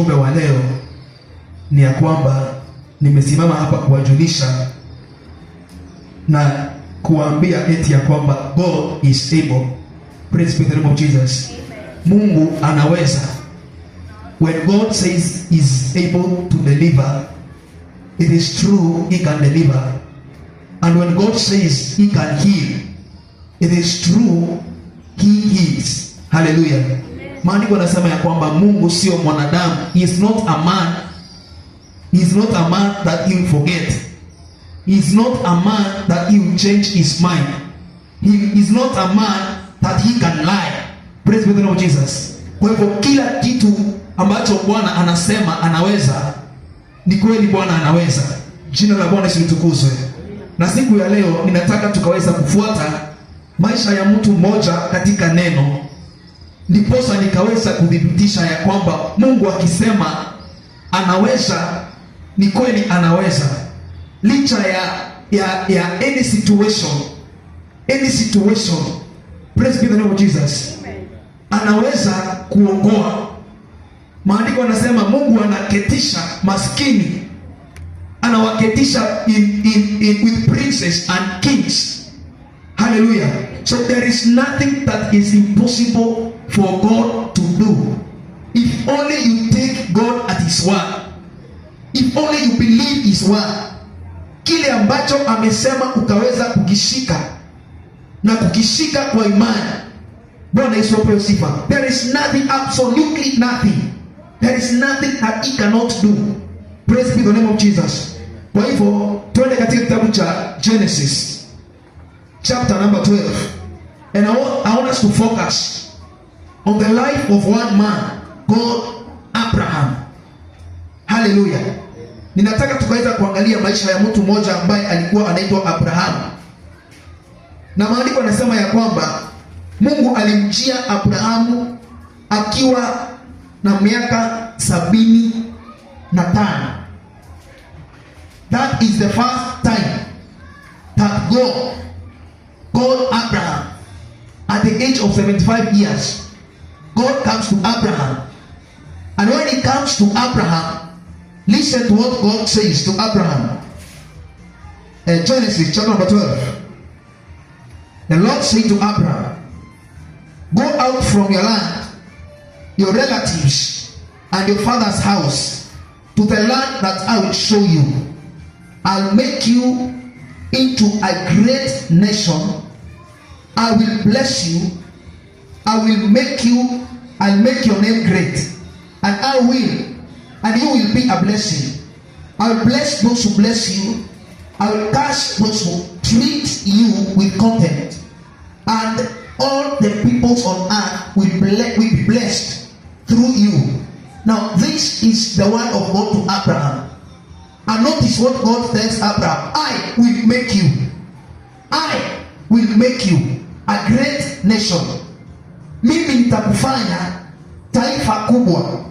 ujumbe wa leo ni ya kwamba nimesimama hapa kuwajulisha na kuambia eti ya kwamba God is able. Praise be the name of Jesus. Mungu anaweza. When God says is able to deliver, it is true, he can deliver. And when God says he can heal, it is true, he heals. Hallelujah. Maandiko yanasema ya kwamba Mungu sio mwanadamu. He is not a man. He is not a man that he will forget. He is not a man that he will change his mind. He is not a man that he can lie. Praise be the name of Jesus. Kwa hivyo kila kitu ambacho Bwana anasema anaweza, ni kweli Bwana anaweza. Jina la Bwana litukuzwe. Na siku ya leo ninataka tukaweza kufuata maisha ya mtu mmoja katika neno. Ndiposa nikaweza kudhibitisha ya kwamba Mungu akisema anaweza, ni kweli anaweza. Licha ya any situation. Praise be the name of Jesus. Anaweza kuokoa. Maandiko yanasema Mungu anaketisha maskini, anawaketisha with princes and kings. Hallelujah. So there is nothing that is impossible for God to do. If only you take God at his word. If only you believe his word. Kile ambacho amesema ukaweza kukishika na kukishika kwa imani. Bwana Yesu apewe sifa. There is nothing, absolutely nothing. There is nothing that he cannot do. Praise be the name of Jesus. Kwa hivyo tuende katika kitabu cha Genesis chapter number 12. And I want us to focus on the life of one man called Abraham. Hallelujah. Ninataka tukaweza kuangalia maisha ya mtu mmoja ambaye alikuwa anaitwa Abraham. Na maandiko yanasema ya kwamba Mungu alimjia Abrahamu akiwa na miaka 75. That is the first time that God called Abraham at the age of 75 years. God comes to Abraham. And when he comes to Abraham, listen to what God says to Abraham. Genesis chapter number 12. The Lord said to Abraham, go out from your land, your relatives, and your father's house, to the land that I will show you. I'll make you into a great nation. I will bless you. I'll make your name great. And you will be a blessing. I will bless those who bless you. I will curse those who treat you with contempt. And all the peoples on earth will be blessed through you. Now this is the word of God to Abraham. And notice what God tells Abraham. I will make you a great nation. Mimi nitakufanya taifa kubwa.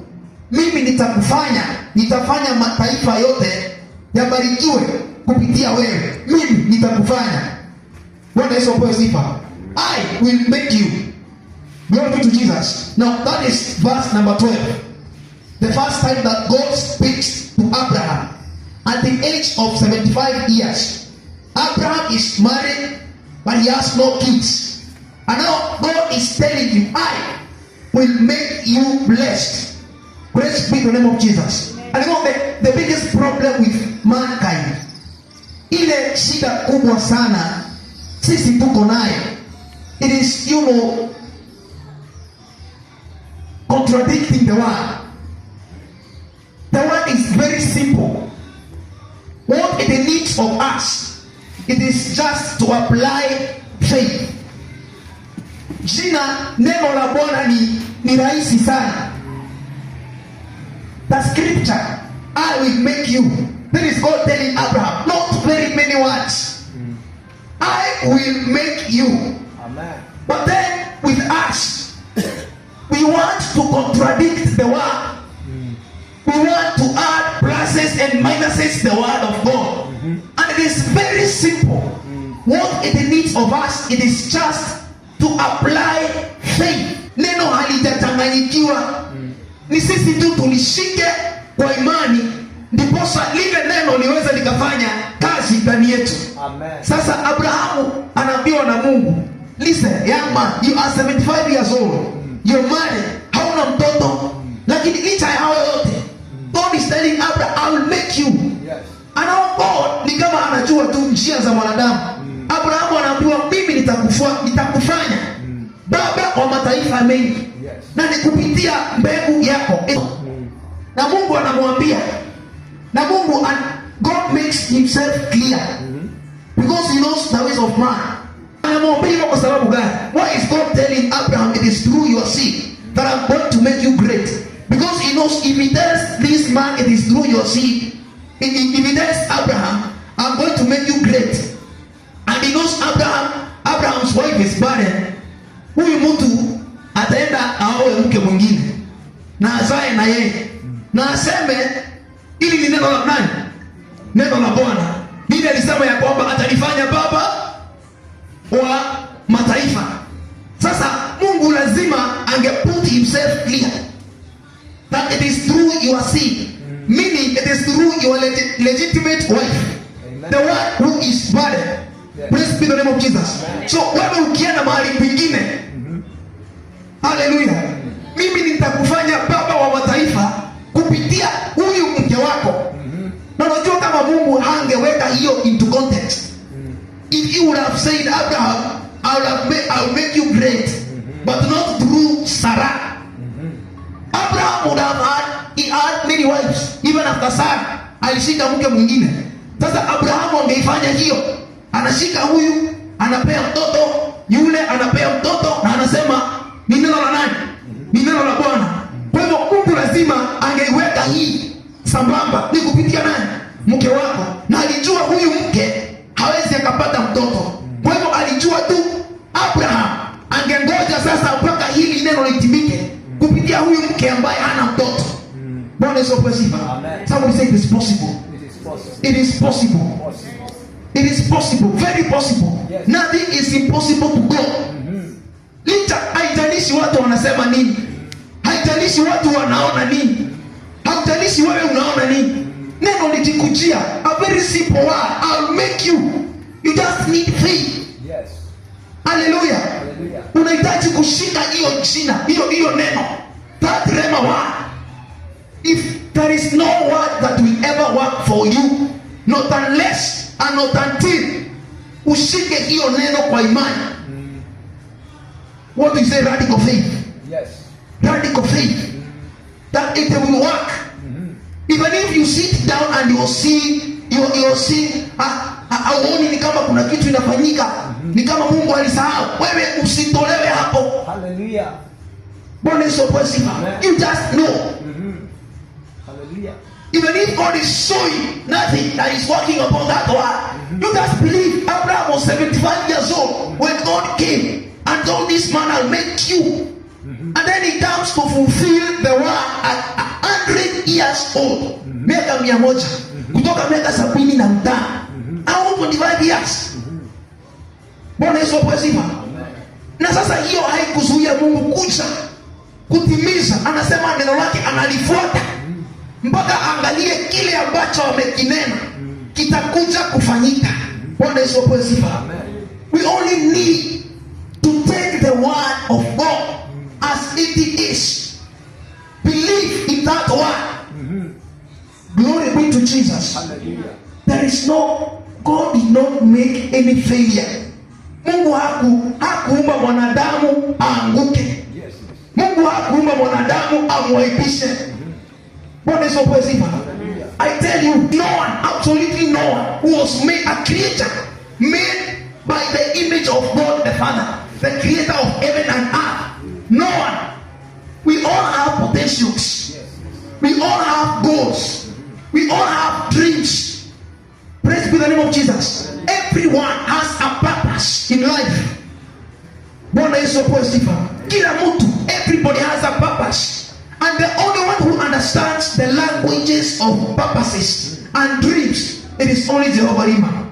Nitafanya mataifa yote yabarikiwe kupitia wewe. Mimi nitakufanya. Bwana Yesu apewe sifa. I will make you. Glory be to Jesus. Now that is verse number 12. The first time that God speaks to Abraham at the age of 75 years. Abraham is married, but he has no kids. And now God is telling him, I will make you blessed. Praise be the name of Jesus. And you know the biggest problem with mankind, ile shida kubwa sana sisi tuko nayo, it is, contradicting the word. The word is very simple. What it needs of us, it is just to apply faith. Jina neno la Bwana ni rahisi sana. The scripture, I will make you. That is God telling Abraham, not very many words. I will make you. Amen. But then with us, we want to contradict the word. We want to add pluses and minuses the word of God. And it is very simple. What it needs of us, it is just to apply faith. Neno halijachanganyikiwa. Ni sisi tu tulishike kwa imani, ndiposa lile neno liweze likafanya kazi ndani yetu. Amen. Sasa Abrahamu anaambiwa na Mungu, listen young man, you are 75 years old, you're married, hauna mtoto, lakini licha ya hayo yote God is telling Abraham, I will make you. Yes. Anaona God ni kama anajua tu njia za mwanadamu. Abrahamu anaambiwa, mimi nitakufanya baba wa mataifa mengi. Yes. Na nikupitia mbegu yako. Na Mungu anamwambia, na Mungu God makes himself clear because he knows the ways of man. Anamwambia kwa sababu gani? Why is God telling Abraham it is through your seed that I'm going to make you great? Because he knows if he tells this man it is through your seed, if he tells Abraham I'm going to make you great, and he knows Abraham's wife is barren, huyu mtu ataenda aoe mke mwingine na azae na yeye na aseme ili ni neno la nani? Neno la Bwana. Biblia inasema ya kwamba atalifanya baba wa mataifa. Sasa Mungu lazima angeput himself clear that it is through your seed, meaning it is through your legitimate wife. Amen. The one who is barren. Yes. Praise be the name of Jesus. Amen. So wewe ukienda mahali kwingine, haleluya, mimi nitakufanya baba wa mataifa kupitia huyu mke wako. Na unajua kama Mungu hangeweka hiyo into context, if he would have said Abraham, I will make you great, but not through Sarah. Abraham would have had many wives. Even after Sarah alishika mke mwingine. Sasa Abraham angeifanya hiyo, anashika huyu, anapea mtoto, yule anapea mtoto, na anasema ni neno la nani? Ni neno la Bwana. Kwa hivyo Mungu lazima angeiweka hii sambamba, ni kupitia nani? Mke wako. Na alijua huyu mke hawezi akapata mtoto. Kwa hivyo alijua tu Abraham angengoja sasa mpaka hili neno litimike kupitia huyu mke ambaye hana mtoto. Bwana Yesu asifiwe. Somebody say it is possible. It is possible. It is possible. Very possible. Yes. Nothing is impossible to God. Licha haijalishi watu wanasema nini, haijalishi watu wanaona nini, haijalishi wewe unaona nini, neno likikujia, a very simple word, I'll make you. You just need faith. Yes. Hallelujah. Unahitaji kushika hiyo jina, hiyo neno, that rema word. If there is no word that will ever work for you, not unless and not until ushike hiyo neno kwa imani. What do you say? Radical faith. Yes. Radical faith. That it will work. Even if you sit down and you'll see auoni ni kama kuna kitu inafanyika, ni kama Mungu alisahau, wewe usitolewe hapo. Hallelujah. Bwana Yesu asifiwe. You just know. Hallelujah. Even if God is showing nothing that is working upon that word, you just believe. Abraham was 75 years old when God came and told this man, I'll make you. And then he comes to fulfill the word at 100 years old. Miaka 100. Kutoka miaka 75. Au 25 years. Bwana Yesu asifiwe. Na sasa hiyo haikuzuia Mungu kuja kutimiza. Anasema neno lake analifuata mpaka angalie kile ambacho amekinena kitakuja kufanyika. Bwana Yesu asifiwe. We only need to take the word of God as it is. Believe in that word. Glory be to Jesus. Hallelujah. There is no, God did not make any failure. Mungu hakuumba mwanadamu aanguke. Mungu hakuumba mwanadamu amwaibishe. Bwana Yesu asifiwe. I tell you, no one, absolutely no one, who was made a creature, made by the image of God the Father, the creator of heaven and earth. No one. We all have potentials. We all have goals. We all have dreams. Praise be the name of Jesus. Everyone has a purpose in life. Bwana Yesu asifiwe. Kila mtu, everybody has a purpose. And the only one who understands the languages of purposes and dreams, it is only Jehovah Rima.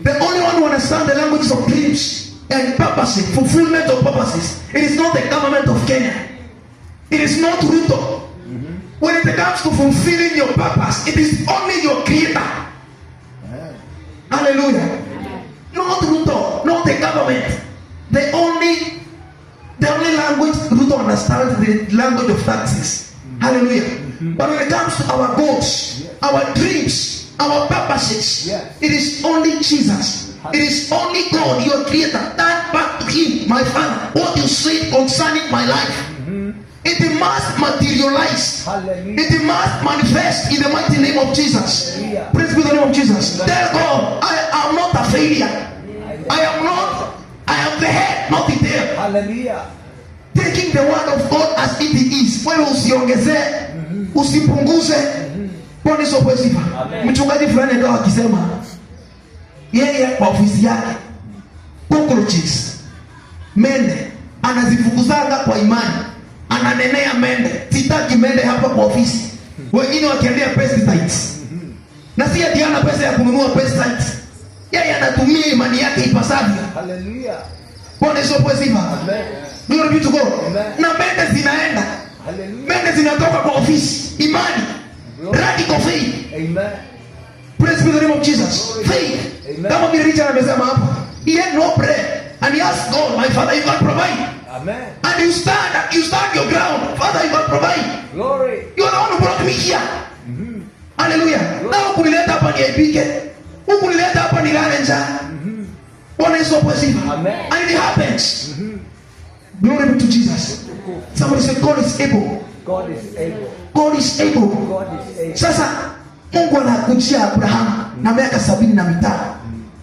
The only one who understands the languages of dreams and purposes, fulfillment of purposes, it is not the government of Kenya. It is not Ruto. When it comes to fulfilling your purpose, it is only your creator. Hallelujah. Not Ruto, not the government. The only language Ruto understands is the language of taxes. Hallelujah. But when it comes to our goals, our dreams, our purposes, it is only Jesus. It is only God, your creator. Turn back to him, my Father. What you say concerning my life, it must materialize. It must manifest in the mighty name of Jesus. Praise be the name of Jesus. Tell God, I am not a failure. I am the head, not the tail. Hallelujah. Taking the word of God as it is. Wewe usiongeze, usipunguze. Bwana Yesu apewe sifa. Mchungaji fulani akawa akisema yeye kwa ofisi yake cockroaches, mende anazifukuzanga kwa imani. Ananenea mende, sitaki mende hapa kwa ofisi. Wengine wakiendea pesticides. Na si ati ana pesa ya kununua pesticides. Yeye anatumia imani yake ipasavyo. Hallelujah. Bwana Yesu apewe sifa. Amen. Glory be to God. Na mende zinaenda. Hallelujah. Mende zinatoka kwa ofisi. Imani. Radical faith. Amen. Praise be the name of Jesus. Faith. Kama vile Richard amesema hapa. He had no prayer. And he asked God, my Father, you can provide. Amen. And you stand your ground. Father, you can provide. Glory. You are the one who brought me here. Hallelujah. Na ukunileta hapa niaibike. Ukunileta hapa nilale njaa. Bwana Yesu apewe sifa. Amen. And it happens. Glory be to Jesus. Somebody say God is able. God is able. God is able. God is able. Sasa Mungu anakujia Abrahamu na miaka 75.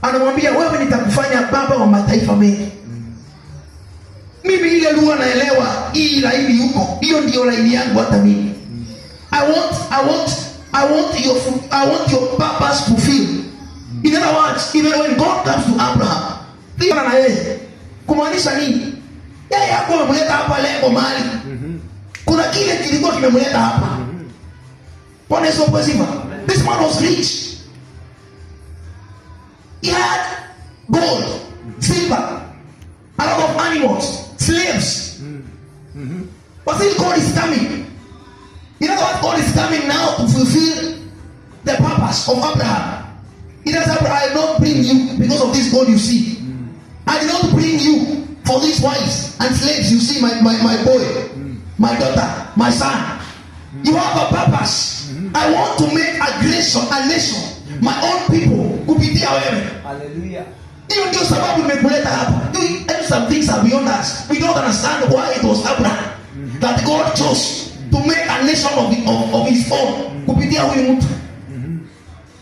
Anamwambia wewe nitakufanya baba wa mataifa mengi. Mimi ile lugha naelewa, hii laini huko. Hiyo ndio laini yangu hata mimi. I want your purpose fulfilled. In other words, even when God comes to Abraham, ndio na yeye. Kumaanisha nini? Yeye hapo amemleta hapa lengo mahali. Kuna kile kilikuwa kimemleta hapa. Bwana Yesu apewe sifa. This man was rich. He had gold, silver, a lot of animals, slaves. But still God is coming. You know what? God is coming now to fulfill the purpose of Abraham. He does Abraham, I did not bring you because of this gold you see. I did not bring you for these wives and slaves you see, my boy, my daughter, my son. You have a purpose. I want to make a nation, my own people, kupitia wewe. Hallelujah. Hiyo ndio sababu nimekuleta hapa. Some things are beyond us. We don't understand why it was Abraham that God chose to make a nation of his own kupitia huyu mtu.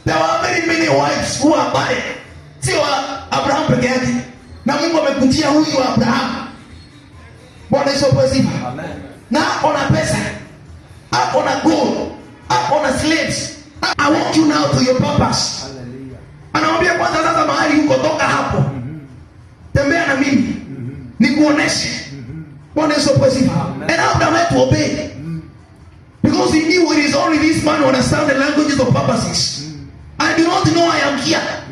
There were many wives who are barren. Sio Abraham peke yake. Na Mungu amekutia huyu Abraham. Bwana Yesu apewe sifa. Amen. Na hapo na pesa, hapo na gold, hapo na slaves. I want you now to your purpose. Hallelujah. Anamwambia kwanza sasa mahali uko toka hapo. Tembea na mimi. Nikuoneshe. Bwana Yesu apewe sifa. And Abraham had to obey. Because he knew it is only this man who understands the languages of purposes. I do not know I am here.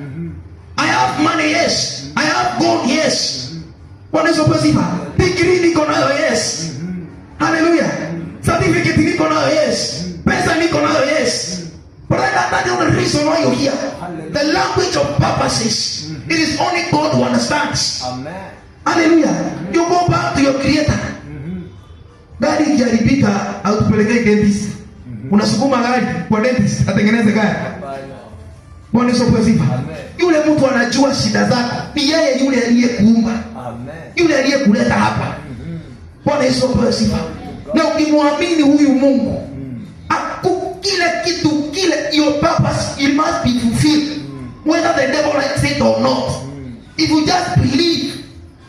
I have money, yes. I have gold, yes. Bwana Yesu apewe sifa. Degree niko nayo, yes. Hallelujah. Certificate niko nayo, yes. Pesa niko nayo, yes. But that's not the reason why you're here. The language of purposes. It is only God who understands. Amen. Hallelujah. You go back to your creator. Gari ikiharibika autupelekee dentist. Unasukuma gari kwa dentist atengeneze gari. Bwana Yesu apewe sifa. Yule mtu anajua shida zako. Ni yeye yule aliyekuumba. Amen. Yule aliyekuleta hapa. Bwana Yesu apewe sifa. Na ukimwamini huyu Mungu, your purpose, it must be fulfilled. Whether the devil likes it or not. If you just believe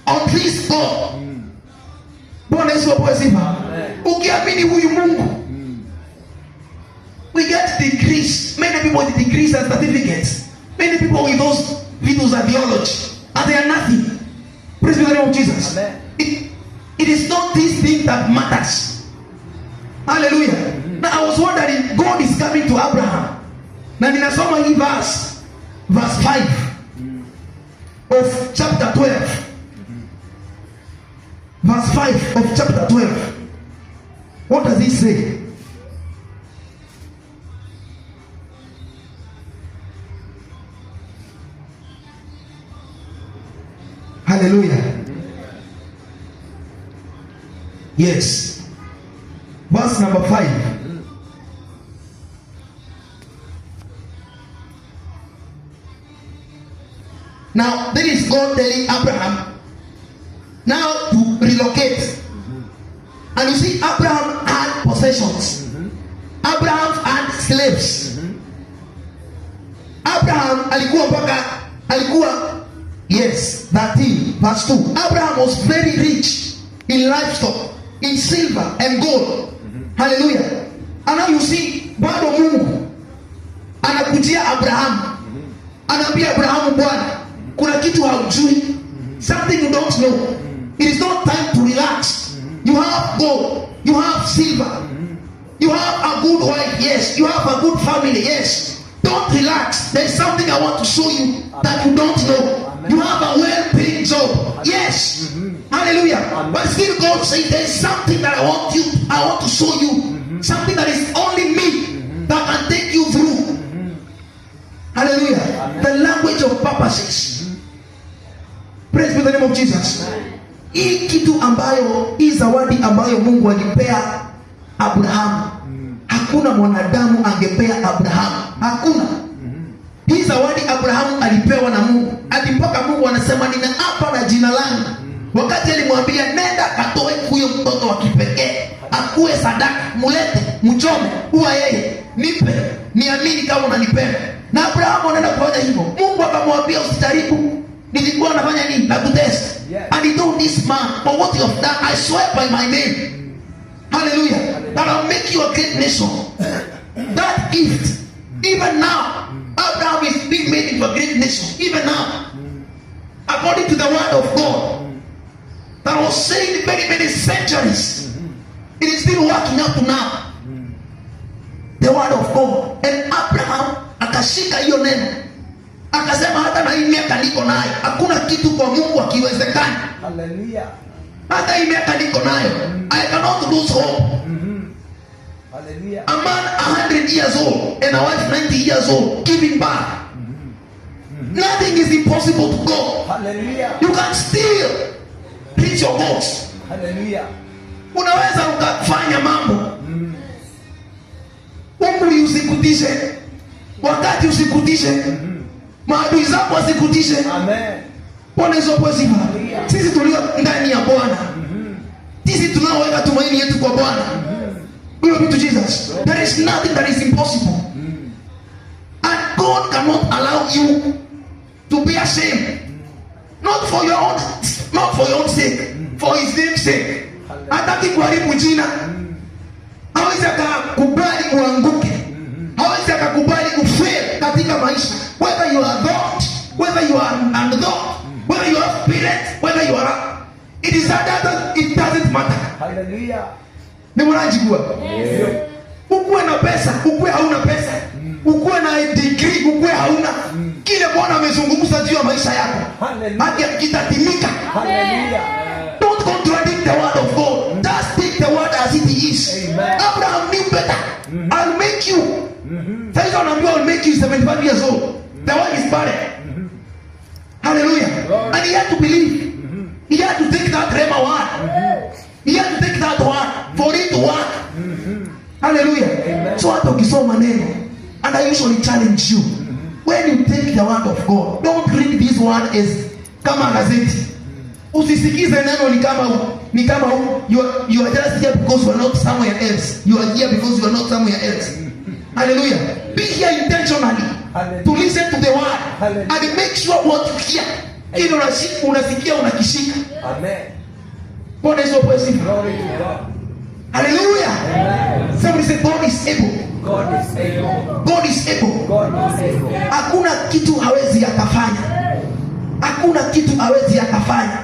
on this God. Bwana Yesu apewe sifa. Ukiamini huyu Mungu. We get degrees. Many people with degrees and certificates. Many people with those videos of theology. And they are nothing. Praise the name of Jesus. It is not this thing that matters. Hallelujah. Now I was wondering, God is coming to Abraham. Na ninasoma hii verse 5 of chapter 12. Verse 5 of chapter 12. What does he say? Hallelujah. Yes. Verse number 5. Now, there is God telling Abraham now to relocate. And you see, Abraham had possessions. Abraham had slaves. Abraham alikuwa yes, 13 verse 2. Abraham was very rich in livestock, in silver and gold. Hallelujah. And now you see, bado Mungu anakujia Abraham. Anaambia Abraham, Bwana, kuna kitu haujui. Something you don't know. It is not time to relax. You have gold, you have silver, you have a good wife, yes, you have a good family, yes. Don't relax. There is something I want to show you that you don't know. You have a well-paying job, yes. Hallelujah. But still God says there is something that I want to show you. Something that is only me that can take you through. Hallelujah. The language of purposes. Praise be the name of Jesus. Hii kitu ambayo, hii zawadi ambayo Mungu alipea Abraham, hakuna mwanadamu angepea Abraham. Hakuna. Hii zawadi Abraham alipewa na Mungu. Hadi mpaka Mungu anasema ninaapa na jina langu. Wakati alimwambia nenda katoe huyo mtoto wa kipekee, akuwe sadaka, mulete, mchome, uwa yeye, nipe, niamini kama unanipenda. Na Abraham anaenda kufanya hivyo. Mungu akamwambia usijaribu. Nilikuwa nafanya nini? Na kutest. Yes. And he told this man, for what you have done, I swear by my name. Hallelujah. That I'll make you a great nation. That gift, even now, Abraham is being made into a great nation. Even now, according to the word of God, that was saying many, many centuries, it is still working up to now. The word of God. And Abraham akashika hiyo neno. Akasema hata na hii miaka niko nayo, hakuna kitu kwa Mungu akiwezekana. Hallelujah. Hata hii miaka niko nayo, I cannot lose hope. Hallelujah. A man 100 years old and a wife 90 years old giving birth. Nothing is impossible to God. Hallelujah. You can still reach your goals. Hallelujah. Unaweza ukafanya mambo. Umri usikutishe, wakati usikutishe, maadui zako wasikutishe. Amen. Bwana Yesu asifiwe. Sisi tulio ndani ya Bwana, sisi tunaoweka tumaini yetu kwa Bwana, glory to Jesus. There is nothing that is impossible. And God cannot allow you to be ashamed. Not for your own sake, for his name's sake. Hataki kuharibu jina. Hawezi akakubali uanguke. Hawezi akakubali ufail katika maisha. Whether you are God, whether you are underdog, whether you are spirit, whether you are it doesn't matter. Hallelujah. Ni mwanajigua. Yes. Ukuwe na pesa, ukuwe hauna pesa. Ukuwe na degree, ukuwe hauna. Kile Bwana amezungumza juu ya maisha yako, haki kitatimika. Hallelujah. Don't contradict the word of God. Just take the word as it is. Amen. Abraham knew better. I'll make you. Sasa anaambiwa I'll make you 75 years old. The one is barren. Hallelujah. And he had to believe. He had to take that rhema word. He had to take that word for it to work. Hallelujah. So hata ukisoma neno, and I usually challenge you, when you take the word of God, don't read this word as kama gazeti. Usisikize neno ni kama you are just here because you are not somewhere else. You are here because you are not somewhere else. Hallelujah. Be here intentionally. Hallelujah. To listen to the word. Hallelujah. And make sure what you hear, kile unasikia unakishika. Amen. Bwana Yesu asifiwe. Glory to God. Hallelujah. Amen. Somebody say God is able. God is able. God is able. God is able. Hakuna kitu hawezi akafanya. Hakuna kitu hawezi akafanya.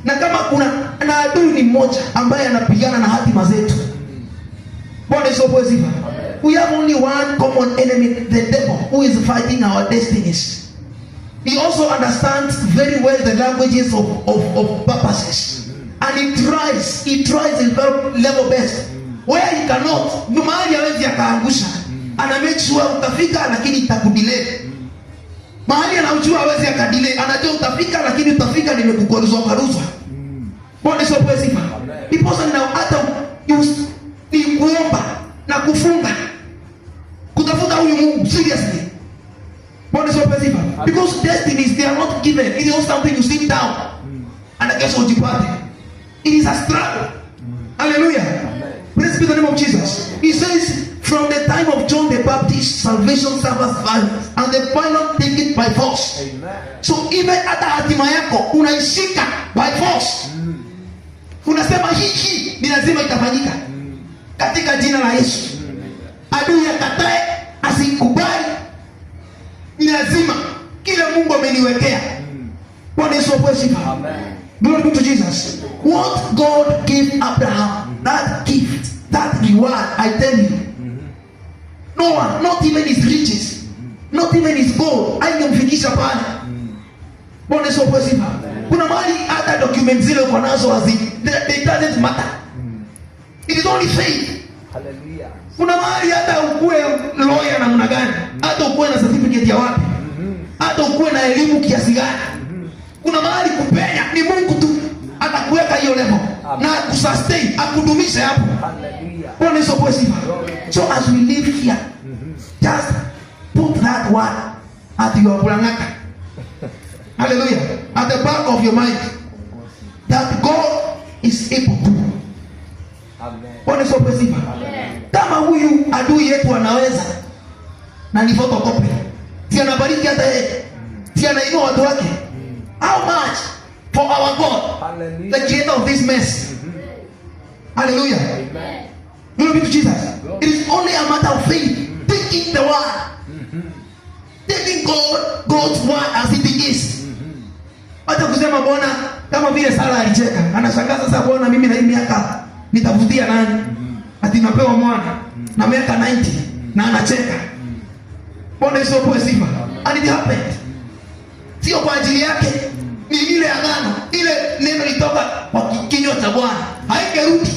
Na kama kuna na adui ni mmoja ambaye anapigana na hatima zetu. Bwana Yesu asifiwe. We have only one common enemy, the devil, who is fighting our destinies. He also understands very well the languages of purposes. And he tries his level best. Where he cannot, mahali hawezi akaangusha. Ana make sure utafika lakini itakudelay. Mahali anaujua hawezi akadile, anajua utafika, lakini utafika nimekukoruzwa karuzwa. Bwana Yesu apewe sifa. Ndiposa na hata ni kuomba na kufunga kutafuta huyu Mungu seriously. Bwana Yesu apewe sifa. Because destinies, they are not given. It is not something you sit down and I guess ujipate. It is a struggle. Hallelujah. Praise be the name of Jesus. He says, from the time of John the Baptist, salvation suffers violence, and the violent take it by force. Amen. So even hata hatima yako unaishika by force. Unasema hii ni lazima itafanyika katika jina la Yesu. Adui akatae, asikubali, ni lazima kile Mungu ameniwekea. Bwana Yesu apewe sifa. Amen. Glory be to Jesus. What God gave Abraham, that gift, that reward, I tell you, no one, not even his riches, not even his gold, haingemfikisha pale. Bwana Yesu apewe sifa. Kuna mahali hata documents zile uko nazo they doesn't matter. It is only faith. Hallelujah. Kuna mahali hata ukue lawyer namna gani, hata ukue na certificate ya wapi, hata ukue na elimu kiasi gani, kuna mahali kupenya ni Mungu tu atakuweka hiyo level na kusustain, akudumisha hapo. Hallelujah. Bwana Yesu apewe sifa. So as we live here, just put that one at your bulangaka. Hallelujah. At the back of your mind, that God is able to. Amen. Bwana Yesu apewe sifa. Kama huyu adui yetu anaweza na ni photocopy, si anabariki hata yeye, si anainua watu wake, how much for our God, the creator of this mess. Hallelujah. Amen. Glory be to Jesus. It is only a matter of faith, taking the word, taking God's word as it is. Hata kusema Bwana, kama vile Sara alicheka, anashangaza sasa, Bwana mimi na hii miaka nitavutia nani? Ati napewa mwana na miaka 90 na anacheka. Bwana Yesu apewe sifa. And it happened. Sio kwa ajili yake, ni ile agano, ile neno litoka kwa kinywa cha Bwana, haingerudi.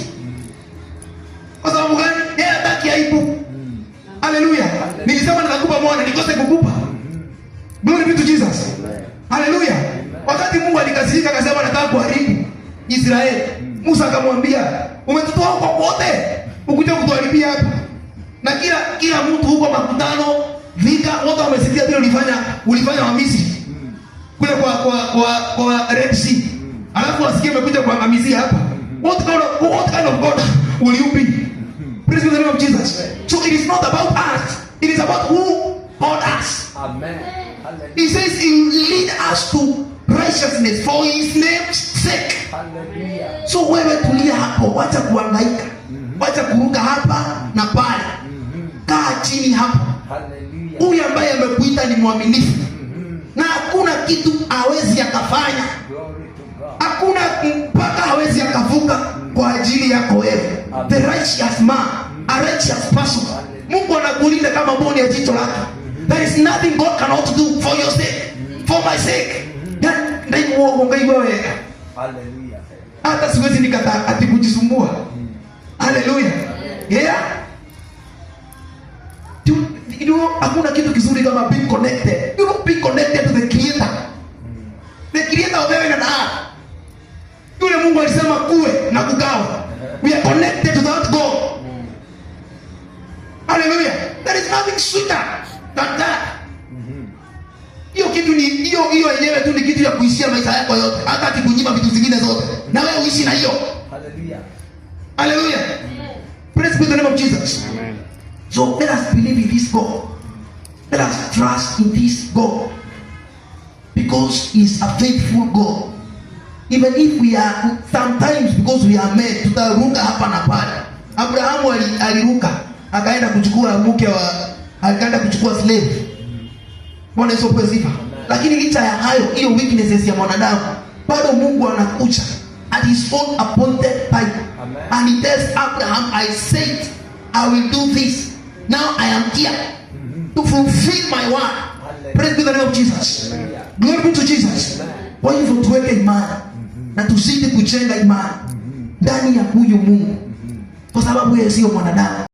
Kwa sababu gani? Yeye hataki aibu. Hallelujah. Nilisema nitakupa mwana, nikose kukupa. Glory be to Jesus. Hallelujah. Wakati Mungu alikasirika akasema nataka kuharibu Israeli, Musa akamwambia, umetutoa huko kote, ukuja kutuharibia hapa. Na kila mtu huko makutano, vika, wote wamesikia vile ulifanya wa Misri. Kule kwa Red Sea. Alafu wasikie umekuja kuangamizia hapa. What kind of God will you be? Praise the name of Jesus. So it is not about us. It is about who called us. Amen. He says he will lead us to righteousness for his name's sake. Hallelujah. So wewe tulia hapo, wacha kuhangaika. Wacha kuruka hapa na pale. Kaa chini hapo. Hallelujah. Huyu ambaye amekuita ni mwaminifu. Na hakuna kitu hawezi akafanya. Hakuna mpaka hawezi akavuka kwa ajili yako wewe. The righteous man, a righteous person. Mungu anakulinda kama mboni ya jicho lako. There is nothing God cannot do for your sake, for my sake. Ndio uongai wewe. Hallelujah. Hata siwezi nikataa ati kujisumbua. Hallelujah. Yeah. Hakuna kitu kizuri kama being connected. You know, being connected to the creator. The creator of heaven and earth. Yule Mungu alisema kuwe na kugawa. We are connected to that God. Hallelujah. There is nothing sweeter than that. Hiyo kitu ni hiyo yenyewe tu ni kitu ya kuishia maisha yako yote. Hata akikunyima vitu zingine zote, na wewe uishi na hiyo. Hallelujah. Hallelujah. Praise be the name of Jesus. Amen. So let us believe in this God. Let us trust in this God. Because he is a faithful God. Even if we are sometimes, because we are men, tutaruka hapa na pale. Abrahamu aliruka, akaenda kuchukua mke akaenda kuchukua slave. Bwana Yesu apewe sifa. Lakini licha ya hayo, hiyo weaknesses ya mwanadamu, bado Mungu anakuja at his own appointed time. Amen. And he tells Abraham, I said I will do this. Now I am here to fulfill my word. Amen. Praise be the name of Jesus. Amen. Glory be to Jesus. Kwa hivyo tuweke imani na tuzidi kujenga imani ndani ya huyu Mungu, kwa sababu yeye sio mwanadamu.